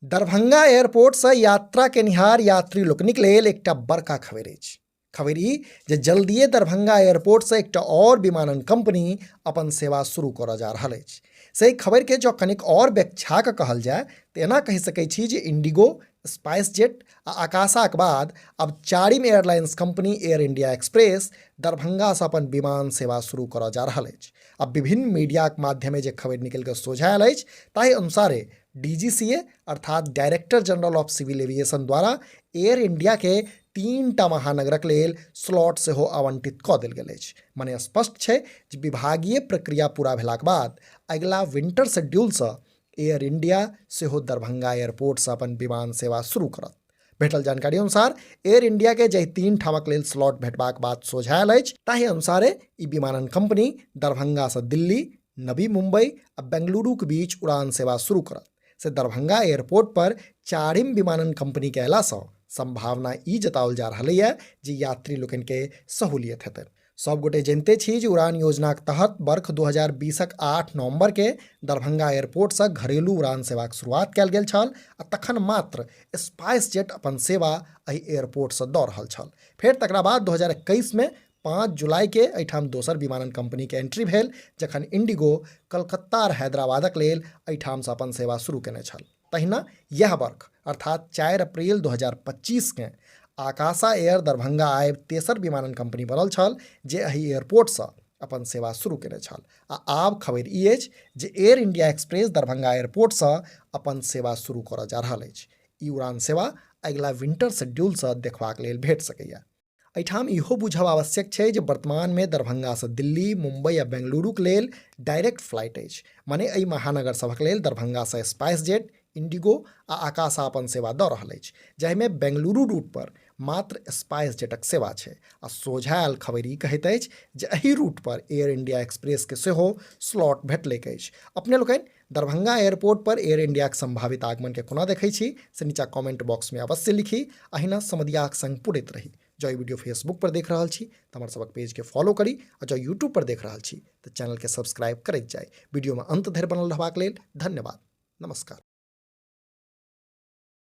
Darbhanga airport से यात्रा केनिहार यात्री लोकनिक लेल एकटा बड़का खबर अछि। खबर ई जे जल्दिए दरभंगा एयरपोर्ट से एकटा और विमानन कंपनी अपन सेवा शुरू करऽ जा रहल अछि। से खबर के जँ कनिक और व्याख्या कऽ कहल जाय तऽ एना कहि सकैत छी जे इंडिगो, स्पाइस जेट आ आकाशाक बाद अब चारिम airlines company air India express Darbhanga से अपन विमान सेवा शुरू करऽ जा रहल अछि। अब विभिन्न मीडियाक माध्यमे जे खबर निकलि कऽ सोझा आयल अछि ताहि अनुसारे डीजीसीए अर्थात director general of civil aviation द्वारा एयर इंडिया के 3टा महानगरक लेल स्लॉट सेहो आवंटित कऽ देल गेल अछि। मने स्पष्ट छै जे विभागीय प्रक्रिया पूरा भेलाक बाद अगिला विंटर शेड्यूलसँ एयर इंडिया सेहो दरभंगा एयरपोर्टसँ अपन विमान सेवा शुरू करत। भेटल जानकारी अनुसार एयर इंडिया के जहि 3 ठामक लेल स्लॉट भेटबाक बात सोझायल अछि ताहि अनुसारे ई विमानन कंपनी दरभंगासँ दिल्ली, नवी मुंबई आ बेंगलुरु के बीच उड़ान सेवा शुरू करत। से दरभंगा एयरपोर्ट पर चारिम विमानन कंपनी के अयलासँ संभावना ई जताओल जा रहलै है जे यात्री लोकनि के सहूलियत हेतै। सब गोटे जनिते छी जे उड़ान योजनाक तहत वर्ष 2020क 8 नवंबर के दरभंगा एयरपोर्ट से घरेलू उड़ान सेवाक शुरुआत कयल गेल छल आ तखन मात्र स्पाइस जेट अपन सेवा एहि एयरपोर्ट से दऽ रहल छल। फेर तकरा बाद 2021 में 5 जुलाई के एहिठाम दोसर विमानन कंपनी के एंट्री भेल, जखन इंडिगो कलकत्ता और हैदराबादक लेल एहिठाम से अपन सेवा शुरू केने छल। तहिना यह वर्ष अर्थात 4 अप्रैल 2025 के आकाशा एयर दरभंगा आबि तेसर विमानन कंपनी बनल छल जे एहि एयरपोर्टसँ अपन सेवा शुरू केने छल। आ आब खबर ई अछि जे एयर इंडिया एक्सप्रेस दरभंगा एयरपोर्टसँ अपन सेवा शुरू करऽ जा रहल अछि। ई उड़ान सेवा अगिला विंटर शेड्यूलसँ देखबाक लेल भेट सकैए। एहिठाम इहो बुझब आवश्यक छै जे वर्तमानमे दरभंगासँ दिल्ली, मुंबई आ बेंगलुरुक लेल डायरेक्ट फ्लाइट अछि। मने एहि महानगर सभक लेल दरभंगासँ स्पाइस जेट, इंडिगो आ आकाशा अपन सेवा दऽ रहल अछि, जाहिमे बेंगलुरु रूट पर मात्र स्पाइस जेटक सेवा छै। आ सोझा आयल खबर ई कहैत अछि जे एहि रूट पर एयर इंडिया एक्सप्रेस के सेहो स्लॉट भेटलैक अछि। अपने लोकनि दरभंगा एयरपोर्ट पर एयर इंडियाक संभावित आगमन के कोना देखै छी से नीचा कमेंट बॉक्स में अवश्य लिखी। अहिना समधियाक संग पुरैत रही। जँ ई वीडियो फेसबुक पर देख रहल छी तऽ हमर सबक पेज के फॉलो करी, आ जँ यूट्यूब पर देख रहल छी तऽ चैनल के सब्सक्राइब करैत जाय। वीडियो में अंत धरि बनल रहबाक लेल धन्यवाद। नमस्कार।